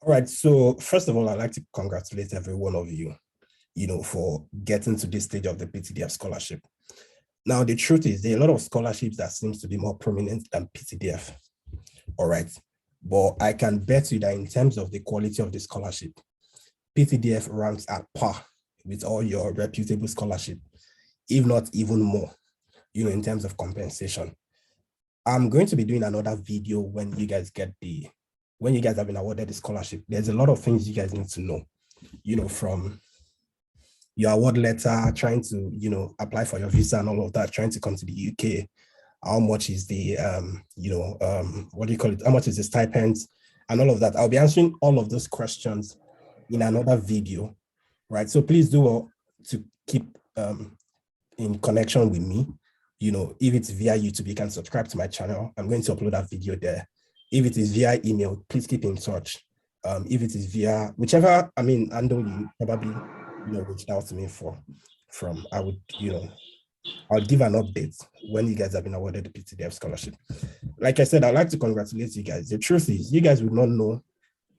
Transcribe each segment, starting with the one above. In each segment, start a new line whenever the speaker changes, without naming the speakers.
All right. So first of all, I'd like to congratulate every one of you, for getting to this stage of the PTDF scholarship. Now, the truth is there are a lot of scholarships that seems to be more prominent than PTDF. All right. But I can bet you that in terms of the quality of the scholarship, PTDF ranks at par with all your reputable scholarship, if not even more, in terms of compensation. I'm going to be doing another video when you guys have been awarded the scholarship. There's a lot of things you guys need to know, from your award letter, trying to, apply for your visa and all of that, trying to come to the UK. How much is the, what do you call it? How much is the stipend and all of that? I'll be answering all of those questions in another video, right? So please do well to keep in connection with me. If it's via YouTube, you can subscribe to my channel. I'm going to upload that video there. If it is via email, please keep in touch. If it is via whichever, handle you probably, reached out to me from, I would, I'll give an update when you guys have been awarded the PTDF scholarship. Like I said, I'd like to congratulate you guys. The truth is, you guys would not know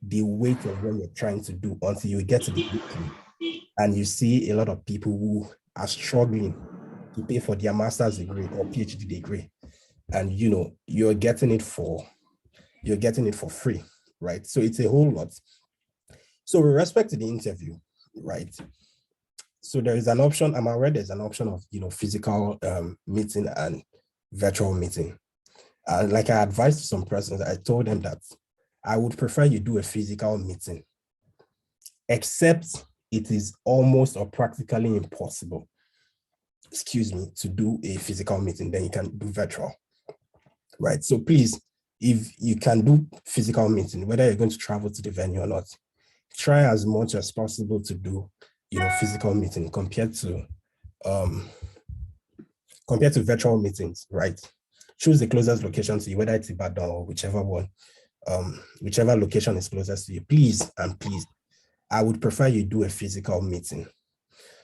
the weight of what you're trying to do until you get to the UK and you see a lot of people who are struggling to pay for their master's degree or PhD degree, and you're getting it for free, right? So it's a whole lot. So with respect to the interview, right? So there is an option. I'm aware there's an option of physical meeting and virtual meeting. Like I advised some persons, I told them that I would prefer you do a physical meeting, except it is almost or practically impossible, to do a physical meeting. Then you can do virtual, right? So please, if you can do physical meeting, whether you're going to travel to the venue or not, try as much as possible to do physical meeting compared to virtual meetings, right? Choose the closest location to you, whether it's Ibadan or whichever one, whichever location is closest to you. Please, I would prefer you do a physical meeting.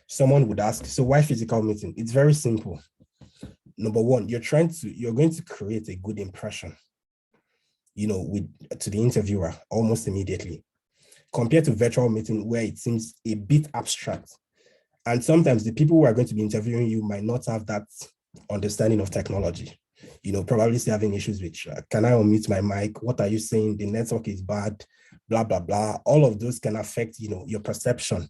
Someone would ask, so why physical meeting? It's very simple. Number one, you're going to create a good impression, to the interviewer almost immediately, compared to virtual meeting where it seems a bit abstract. And sometimes the people who are going to be interviewing you might not have that understanding of technology, probably still having issues with, can I unmute my mic? What are you saying? The network is bad, blah, blah, blah. All of those can affect, your perception,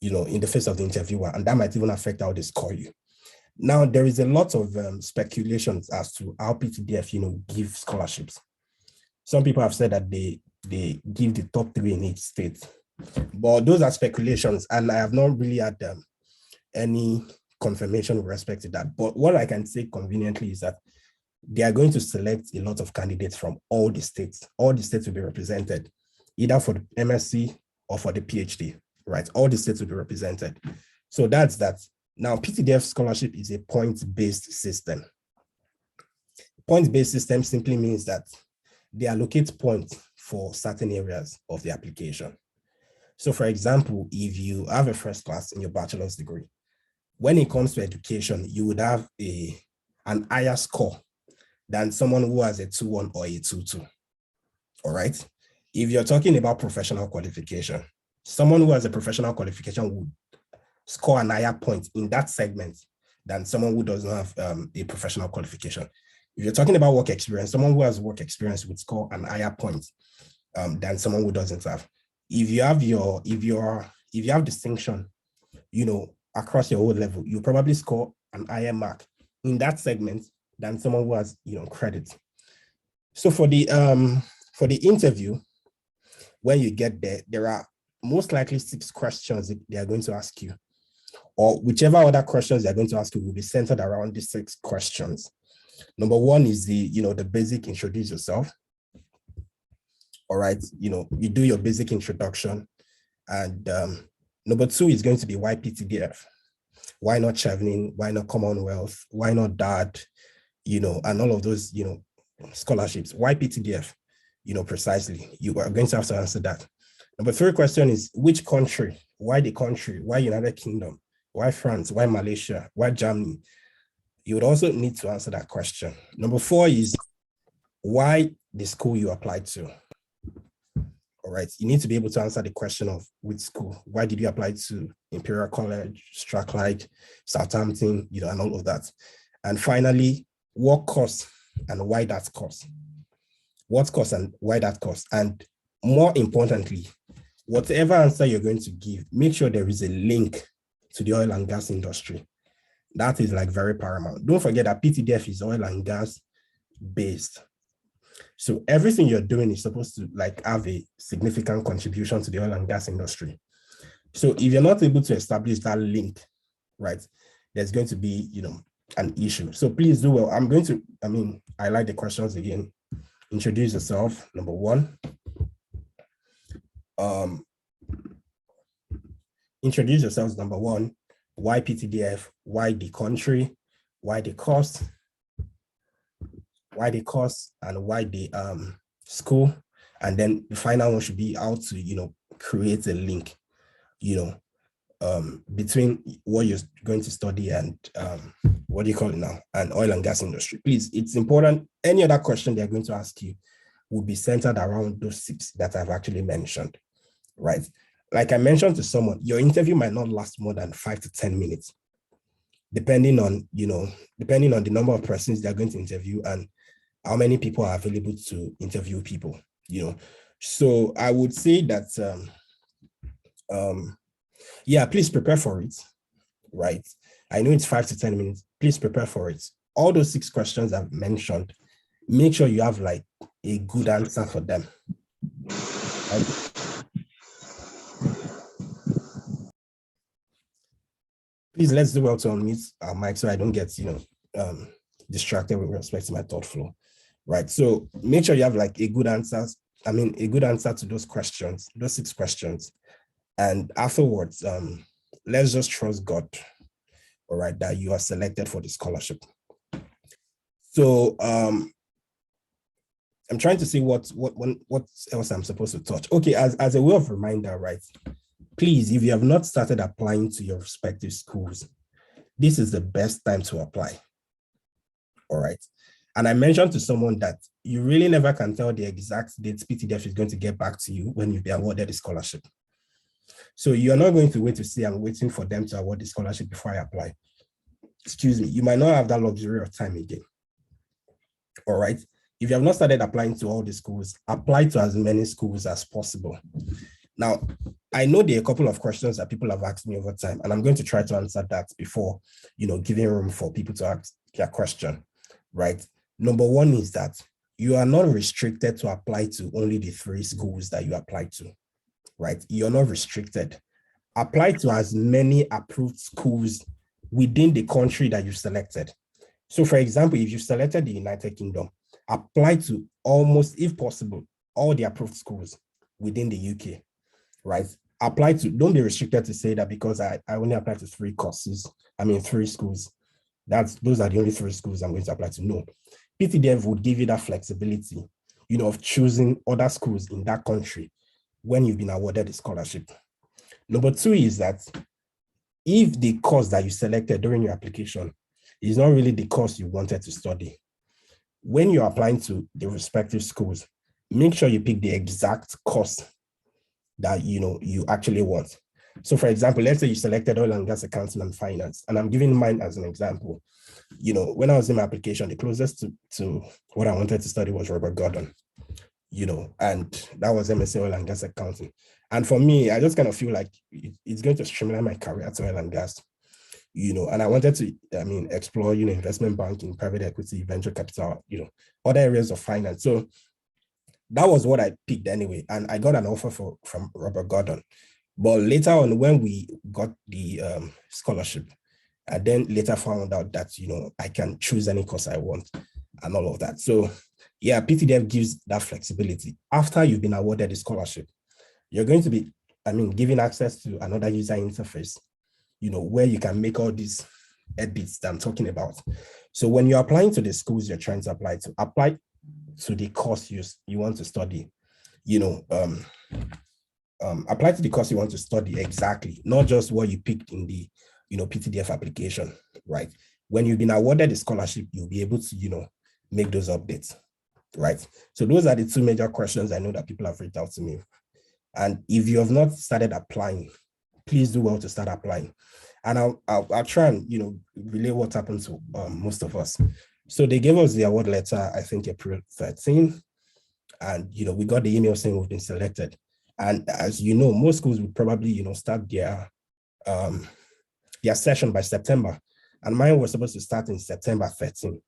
in the face of the interviewer, and that might even affect how they score you. Now, there is a lot of speculations as to how PTDF, give scholarships. Some people have said that they give the top 3 in each state, but those are speculations, and I have not really had any confirmation with respect to that. But what I can say conveniently is that they are going to select a lot of candidates from all the states. All the states will be represented, either for the MSc or for the PhD, right? All the states will be represented. So that's that. Now, PTDF scholarship is a point-based system. Point-based system simply means that they allocate points for certain areas of the application. So for example, if you have a first class in your bachelor's degree, when it comes to education, you would have an higher score than someone who has a 2-1 or a 2-2, all right? If you're talking about professional qualification, someone who has a professional qualification would score an higher point in that segment than someone who doesn't have a professional qualification. If you're talking about work experience, someone who has work experience would score an higher point than someone who doesn't have. If you have distinction, across your whole level, you probably score an higher mark in that segment than someone who has, credit. So for the interview, when you get there, there are most likely 6 questions they are going to ask you, or whichever other questions they're going to ask you will be centered around these 6 questions. Number 1 is the basic introduce yourself. All right, you do your basic introduction. And number 2 is going to be why PTDF? Why not Chevening? Why not Commonwealth? Why not DAD? And all of those, scholarships. Why PTDF? Precisely. You are going to have to answer that. Number 3 question is which country? Why the country? Why United Kingdom? Why France? Why Malaysia? Why Germany? You would also need to answer that question. Number 4 is why the school you applied to. All right, you need to be able to answer the question of which school, why did you apply to Imperial College, Strathclyde, Southampton, and all of that. And finally, what course and why that course. What course and why that course. And more importantly, whatever answer you're going to give, make sure there is a link to the oil and gas industry. That is like very paramount. Don't forget that PTDF is oil and gas based. So everything you're doing is supposed to like have a significant contribution to the oil and gas industry. So if you're not able to establish that link, right, there's going to be, an issue. So please do well. I'm going to, I like the questions again. Introduce yourself, number one. Introduce yourselves, number one. Why PTDF? Why the country? Why the cost? Why the cost and why the school? And then the final one should be how to, create a link, between what you're going to study and what do you call it now? And oil and gas industry. Please, it's important. Any other question they're going to ask you will be centered around those 6 that I've actually mentioned, right? Like I mentioned to someone, your interview might not last more than 5 to 10 minutes, depending on the number of persons they're going to interview and how many people are available to interview people, So I would say that, please prepare for it, right? I know it's 5 to 10 minutes. Please prepare for it. All those 6 questions I've mentioned, make sure you have like a good answer for them. Right? Please, let's do well to unmute our mic so I don't get, distracted with respect to my thought flow, right? So make sure you have like a good answer to those questions, those 6 questions. And afterwards, let's just trust God, all right, that you are selected for the scholarship. So I'm trying to see what else I'm supposed to touch. Okay, as a way of reminder, right? Please, if you have not started applying to your respective schools, this is the best time to apply. All right. And I mentioned to someone that you really never can tell the exact date PTDF is going to get back to you when you've been awarded the scholarship. So you're not going to wait to see, I'm waiting for them to award the scholarship before I apply. Excuse me, you might not have that luxury of time again. All right. If you have not started applying to all the schools, apply to as many schools as possible. Now, I know there are a couple of questions that people have asked me over time, and I'm going to try to answer that before, giving room for people to ask their question, right? Number one is that you are not restricted to apply to only the 3 schools that you apply to, right? You're not restricted. Apply to as many approved schools within the country that you've selected. So for example, if you've selected the United Kingdom, apply to almost, if possible, all the approved schools within the UK, right? Apply to, don't be restricted to say that because I only apply to 3 courses, 3 schools. Those are the only 3 schools I'm going to apply to. No, PTDF would give you that flexibility, of choosing other schools in that country when you've been awarded a scholarship. Number 2 is that if the course that you selected during your application is not really the course you wanted to study, when you're applying to the respective schools, make sure you pick the exact course that you actually want. So for example, let's say you selected oil and gas accounting and finance, and I'm giving mine as an example. When I was in my application, the closest to what I wanted to study was Robert Gordon, and that was MSc oil and gas accounting. And for me, I just kind of feel like it's going to streamline my career to oil and gas, and I wanted to, explore, investment banking, private equity, venture capital, other areas of finance. So that was what I picked anyway. And I got an offer from Robert Gordon. But later on, when we got the scholarship, I then later found out that, I can choose any course I want and all of that. So yeah, PTDF gives that flexibility. After you've been awarded the scholarship, you're going to be, given access to another user interface, where you can make all these edits that I'm talking about. So when you're applying to the schools you're trying to apply to the course you want to study, apply to the course you want to study exactly, not just what you picked in the, PTDF application, right? When you've been awarded the scholarship, you'll be able to, make those updates, right? So those are the 2 major questions I know that people have reached out to me And if you have not started applying, please do well to start applying. And I'll try and, relay what happened to most of us. So they gave us the award letter, I think April 13. And, we got the email saying we've been selected. And as you know, most schools would probably, start their session by September. And mine was supposed to start in September 13.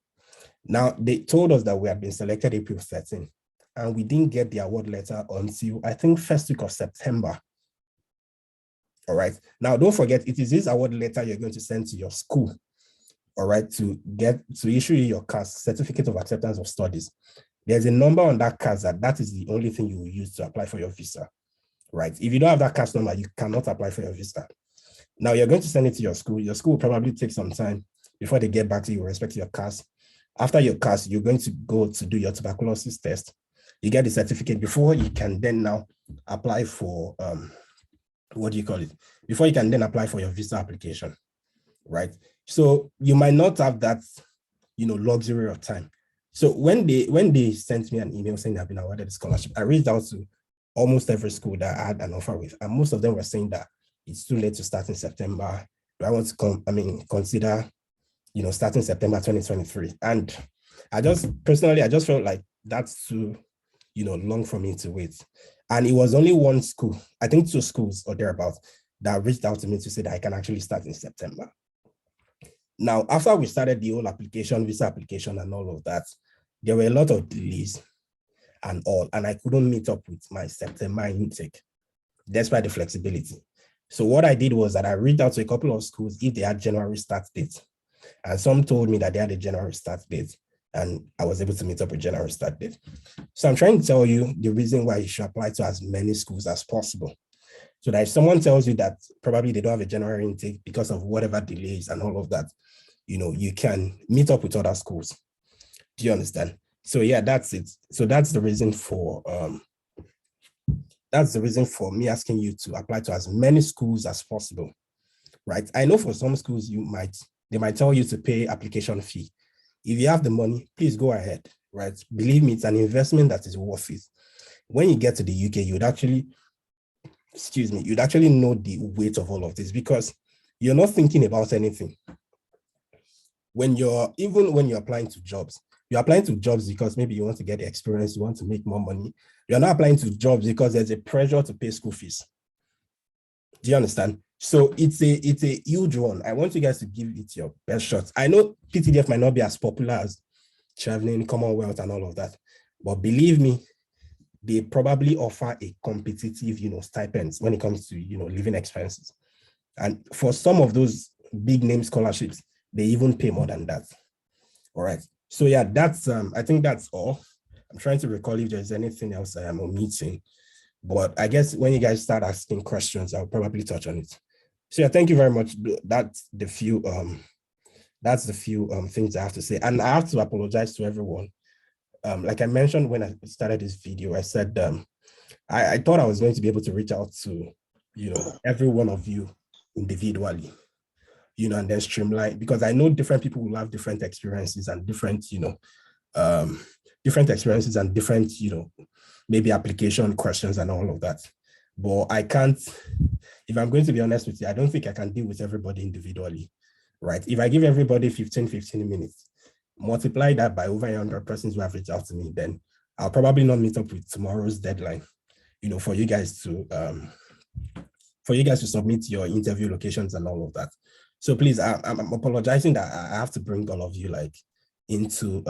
Now, they told us that we had been selected April 13, and we didn't get the award letter until, I think, first week of September. All right. Now, don't forget, it is this award letter you're going to send to your school, all right, to issue your CAS, Certificate of Acceptance of Studies. There's a number on that CAS that is the only thing you will use to apply for your visa, right? If you don't have that CAS number, you cannot apply for your visa. Now, you're going to send it to your school. Your school will probably take some time before they get back to you with respect to your CAS. After your CAS, you're going to go to do your tuberculosis test. You get the certificate before you can then now apply for, before you can then apply for your visa application, right? So you might not have that, luxury of time. So when they sent me an email saying I've been awarded a scholarship, I reached out to almost every school that I had an offer with, and most of them were saying that it's too late to start in September. Do I want to consider, starting September 2023? And I just felt like that's too, long for me to wait. And it was only one school, I think 2 schools or thereabouts, that reached out to me to say that I can actually start in September. Now, after we started the whole visa application and all of that, there were a lot of delays and all, and I couldn't meet up with my September intake, despite the flexibility. So what I did was that I reached out to a couple of schools if they had January start dates. And some told me that they had a January start date, and I was able to meet up with January start date. So I'm trying to tell you the reason why you should apply to as many schools as possible. So that if someone tells you that probably they don't have a January intake because of whatever delays and all of that, you can meet up with other schools. Do you understand? So yeah, that's it. So that's the reason for me asking you to apply to as many schools as possible, right? I know for some schools they might tell you to pay application fee. If you have the money, please go ahead, right? Believe me, it's an investment that is worth it. When you get to the UK, you'd actually know the weight of all of this, because you're not thinking about anything. When you're applying to jobs, you're applying to jobs because maybe you want to get the experience, you want to make more money. You're not applying to jobs because there's a pressure to pay school fees. Do you understand? So it's a huge one. I want you guys to give it your best shot. I know PTDF might not be as popular as traveling, Commonwealth, and all of that, but believe me, they probably offer a competitive, stipends when it comes to, living expenses. And for some of those big name scholarships, they even pay more than that. All right. So yeah, that's I think that's all. I'm trying to recall if there's anything else I am omitting, but I guess when you guys start asking questions, I'll probably touch on it. So yeah, thank you very much. That's the few things I have to say. And I have to apologize to everyone. Like I mentioned when I started this video, I said I thought I was going to be able to reach out to every one of you individually, and then streamline, because I know different people will have different experiences and different maybe application questions and all of that. But I can't, if I'm going to be honest with you, I don't think I can deal with everybody individually, right? If I give everybody 15 minutes, multiply that by over 100 persons who have reached out to me, then I'll probably not meet up with tomorrow's deadline, for you guys to submit your interview locations and all of that. So please, I'm apologizing that I have to bring all of you into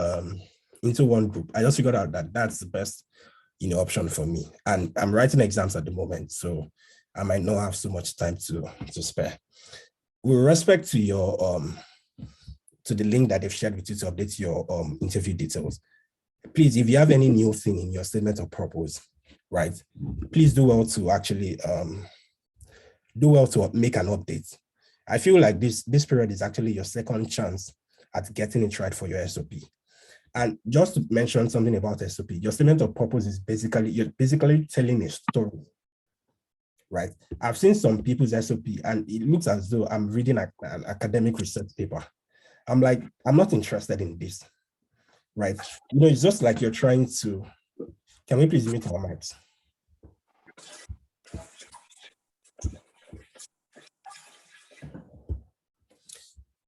one group. I just figured out that that's the best option for me, and I'm writing exams at the moment, so I might not have so much time to spare. With respect to your to the link that they've shared with you to update your interview details, please, if you have any new thing in your statement of purpose, right, please do well to actually make an update. I feel like this period is actually your second chance at getting it right for your SOP. And just to mention something about SOP, your statement of purpose is you're basically telling a story, right? I've seen some people's SOP and it looks as though I'm reading an academic research paper. I'm like, I'm not interested in this, right? It's just like you're trying to, can we please mute our mics?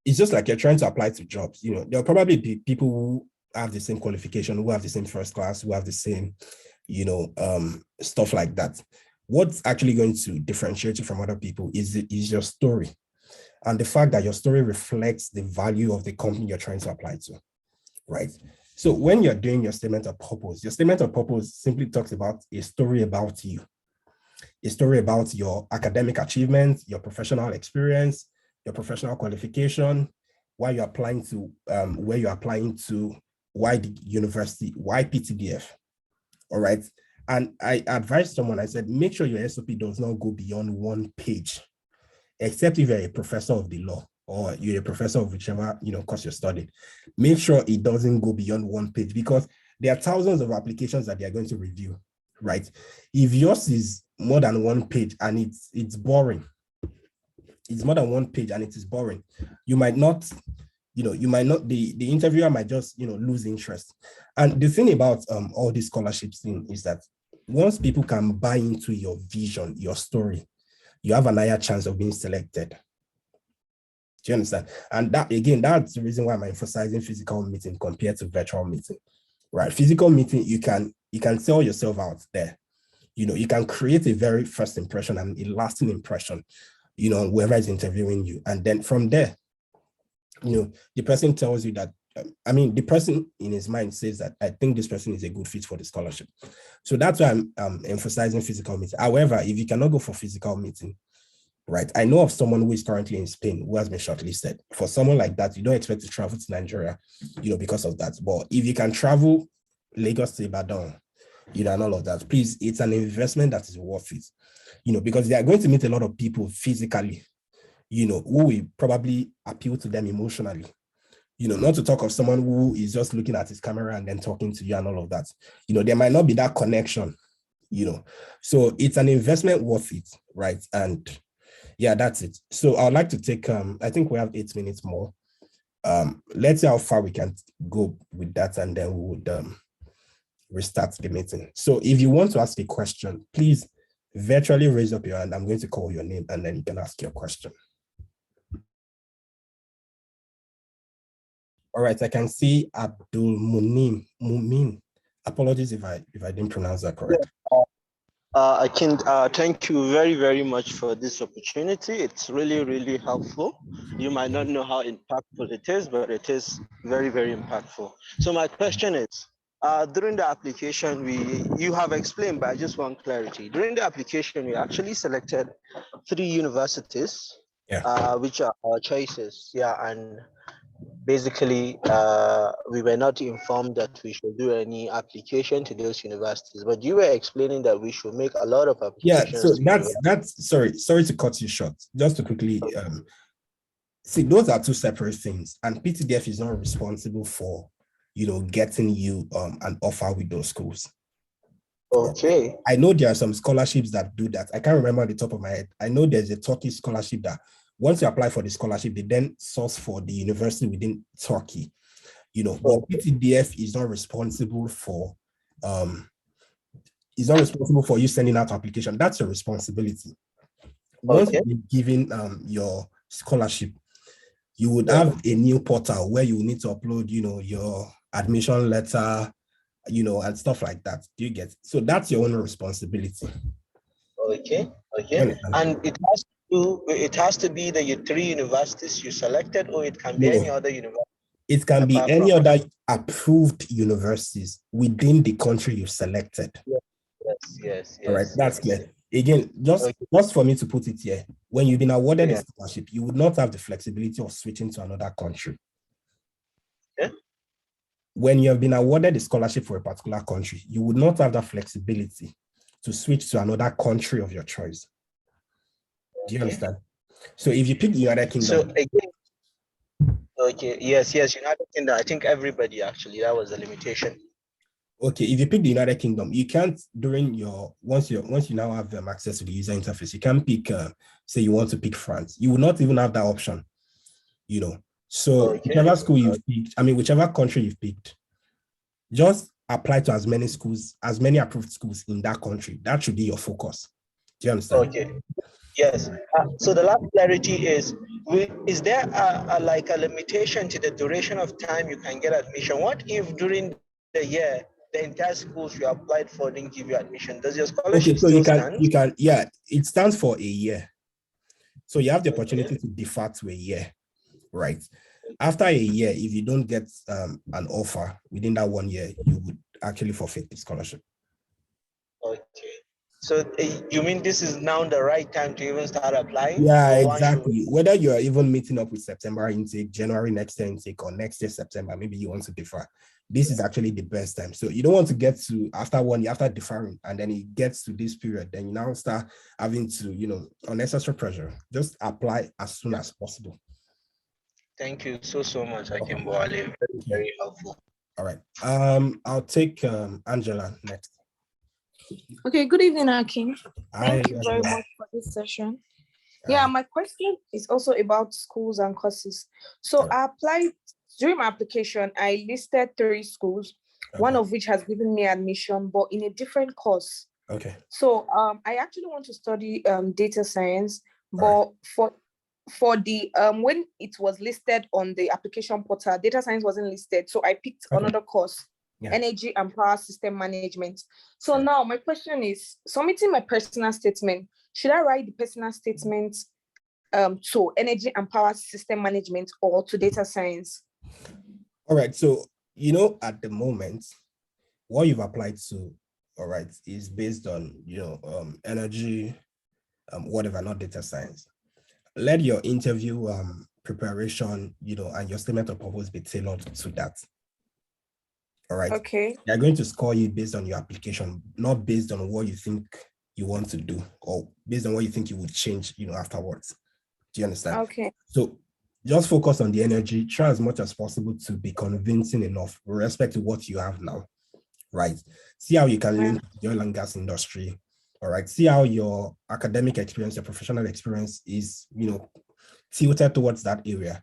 it's just like you're trying to apply to jobs. You know, there'll probably be people who have the same qualification, who have the same first class, who have the same, you know, stuff like that. What's actually going to differentiate you from other people is your story, and the fact that your story reflects the value of the company you're trying to apply to, right? So when you're doing your statement of purpose, your statement of purpose simply talks about a story about you, a story about your academic achievements, your professional experience, your professional qualification, why you're applying to, where you're applying to, why the university, why PTDF, all right? And I advised someone, I said, make sure your SOP does not go beyond 1 page, except if you're a professor of the law or you're a professor of whichever, you know, course you're studying. Make sure it doesn't go beyond 1 page, because there are thousands of applications that they're going to review, right? If yours is more than 1 page and it's boring, it's more than 1 page and it is boring, you might not, you know, the interviewer might just, you know, lose interest. And the thing about all these scholarships thing is that once people can buy into your vision, your story, you have an higher chance of being selected. Do you understand? And that, again, that's the reason why I'm emphasizing physical meeting compared to virtual meeting, right? Physical meeting, you can sell yourself out there. You know, you can create a very first impression and a lasting impression, you know, whoever is interviewing you. And then from there, you know, the person tells you that, I mean, the person in his mind says that I think this person is a good fit for the scholarship. So that's why I'm emphasizing physical meeting. However, if you cannot go for physical meeting, right? I know of someone who is currently in Spain who has been shortlisted. For someone like that, you don't expect to travel to Nigeria, you know, because of that. But if you can travel Lagos to Ibadan, you know, and all of that, please, it's an investment that is worth it, you know, because they are going to meet a lot of people physically, you know, who will probably appeal to them emotionally, you know, not to talk of someone who is just looking at his camera and then talking to you and all of that. You know, there might not be that connection, you know, so it's an investment worth it, right? And yeah, that's it. So I'd like to take, I think we have 8 minutes more. Let's see how far we can go with that, and then we would restart the meeting. So if you want to ask a question, please virtually raise up your hand. I'm going to call your name and then you can ask your question. All right, I can see Abdul Mumin. Apologies if I didn't pronounce that correctly.
I can thank you very, very much for this opportunity. It's really, really helpful. You might not know how impactful it is, but it is very, very impactful. So my question is, during the application, you have explained, but I just want clarity. During the application, we actually selected 3 universities, which are our choices. Yeah, and basically, we were not informed that we should do any application to those universities, but you were explaining that we should make a lot of applications.
Yeah, so that's sorry to cut you short. Just to quickly see, those are 2 separate things, and PTDF is not responsible for, you know, getting you an offer with those schools.
Okay.
I know there are some scholarships that do that. I can't remember on the top of my head. I know there's a Turkey scholarship that once you apply for the scholarship, they then source for the university within Turkey, you know, but PTDF is not responsible for you sending out application. That's your responsibility. Once you've given your scholarship, you would have a new portal where you need to upload, you know, your admission letter, you know, and stuff like that. Do you get? So that's your own responsibility.
Okay. And it has to be the 3 universities you selected, or it can be any other university?
It can be any other approved universities within the country you've selected.
Yes.
All right, that's clear. Again, just for me to put it here, when you've been awarded a scholarship, you would not have the flexibility of switching to another country. When you have been awarded a scholarship for a particular country, you would not have that flexibility to switch to another country of your choice. Do you understand? So if you pick the United Kingdom.
So again, yes, United Kingdom. I think everybody actually, that was a limitation.
Okay, if you pick the United Kingdom, you can't during your once you now have access to the user interface, you can't pick say you want to pick France. You will not even have that option, you know. So whichever school you've picked, I mean whichever country you've picked, just apply to as many schools, as many approved schools in that country. That should be your focus. Do you understand?
Okay. Yes. So the last clarity is there like a limitation to the duration of time you can get admission? What if during the year the entire schools you applied for didn't give you admission? Does your
Okay,
scholarship
so
still stand?
yeah, it stands for a year. So you have the opportunity to defer to a year, right? After a year, if you don't get an offer within that 1 year, you would actually forfeit the scholarship.
Okay. So you mean this is now the right time to even start applying?
Yeah,
Or
exactly. Whether you're even meeting up with September intake, January next year intake, or next year September, maybe you want to defer. This is actually the best time. So you don't want to get to after 1 year, after deferring, and then it gets to this period, then you now start having to, unnecessary pressure. Just apply as soon as possible.
Thank you so much, Akim Boale. Very, very helpful.
All right. I'll take Angela next.
Okay, good evening, Akim.
Hi,
Thank you very much for this session. Yeah, my question is also about schools and courses. So I applied, during my application, I listed 3 schools, one of which has given me admission, but in a different course.
Okay.
So I actually want to study data science, but for the when it was listed on the application portal, data science wasn't listed. So I picked another course, energy and power system management. So now my question is, submitting my personal statement, should I write the personal statement to energy and power system management or to data science?
All right. So, at the moment, what you've applied to, all right, is based on, energy, whatever, not data science. Let your interview preparation, and your statement of purpose be tailored to that. All right.
Okay.
They're going to score you based on your application, not based on what you think you want to do or based on what you think you would change, afterwards. Do you understand?
Okay.
So just focus on the energy, try as much as possible to be convincing enough with respect to what you have now, right? See how you can link the oil and gas industry, all right? See how your academic experience, your professional experience is, tilted towards that area.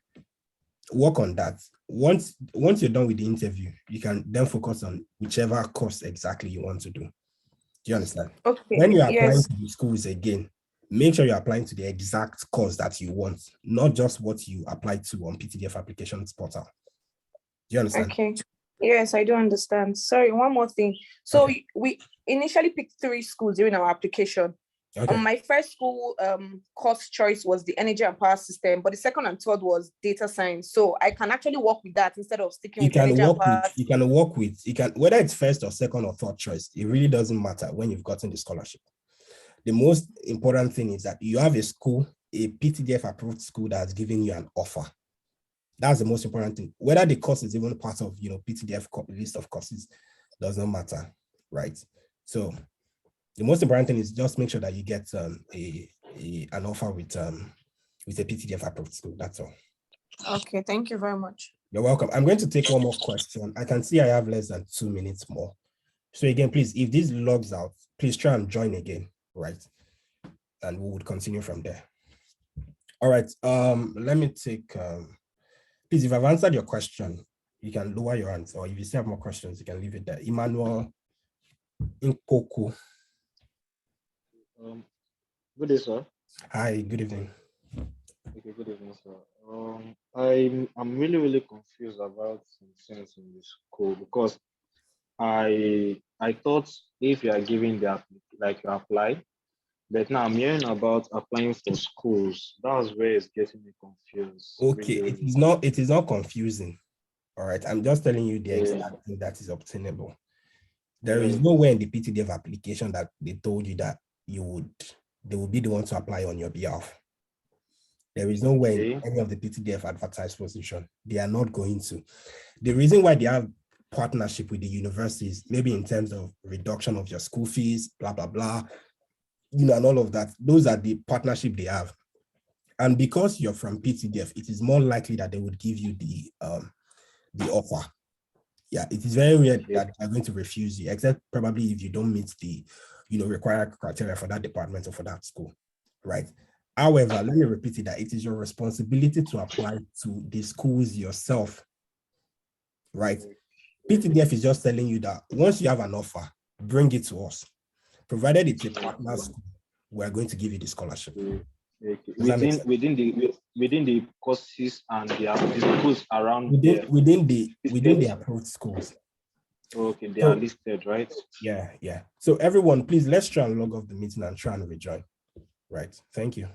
Work on that. Once you're done with the interview, you can then focus on whichever course exactly you want to do. Do you understand?
Okay.
When you're applying to the schools again, make sure you're applying to the exact course that you want, not just what you applied to on PTDF applications portal. Do you understand?
Okay. Yes, I do understand. Sorry, one more thing. So we initially picked 3 schools during our application. My first school course choice was the energy and power system, but the second and third was data science. So I can actually work with that instead of sticking with energy and power.
Whether it's first or second or third choice, it really doesn't matter when you've gotten the scholarship. The most important thing is that you have a school, a PTDF approved school that's giving you an offer. That's the most important thing. Whether the course is even part of, PTDF list of courses does not matter, right? So the most important thing is just make sure that you get an offer with a PTDF approved school. That's all.
Okay, thank you very much.
You're welcome. I'm going to take one more question. I can see I have less than 2 minutes more. So again, please, if this logs out, please try and join again, right? And we would continue from there. All right. Let me take, please, if I've answered your question, you can lower your hands, or if you still have more questions, you can leave it there. Emmanuel Nkoku.
Good day, sir.
Hi, good evening.
Okay, good evening, sir. I'm really confused about some things in this school because I thought if you are giving you apply, but now I'm hearing about applying for schools. That's where it's getting me confused.
Okay,
really.
It is not confusing. All right, I'm just telling you the exact thing that is obtainable. There is nowhere in the PTDF application that they told you that they will be the one to apply on your behalf. There is no way in any of the PTDF advertised position. They are not going to. The reason why they have partnership with the universities, maybe in terms of reduction of your school fees, blah, blah, blah, and all of that, those are the partnership they have. And because you're from PTDF, it is more likely that they would give you the offer. Yeah, it is very weird that they're going to refuse you, except probably if you don't meet the, required criteria for that department or for that school, right? However, let me repeat it, that it is your responsibility to apply to the schools yourself, right? PTDF is just telling you that once you have an offer, bring it to us. Provided it's a partner school, we're going to give you the scholarship.
Okay.
Does that make sense?
Within the courses and the schools around
within the approved schools.
Okay, they
So,
are listed, right?
Yeah. So everyone, please let's try and log off the meeting and try and rejoin. Right. Thank you.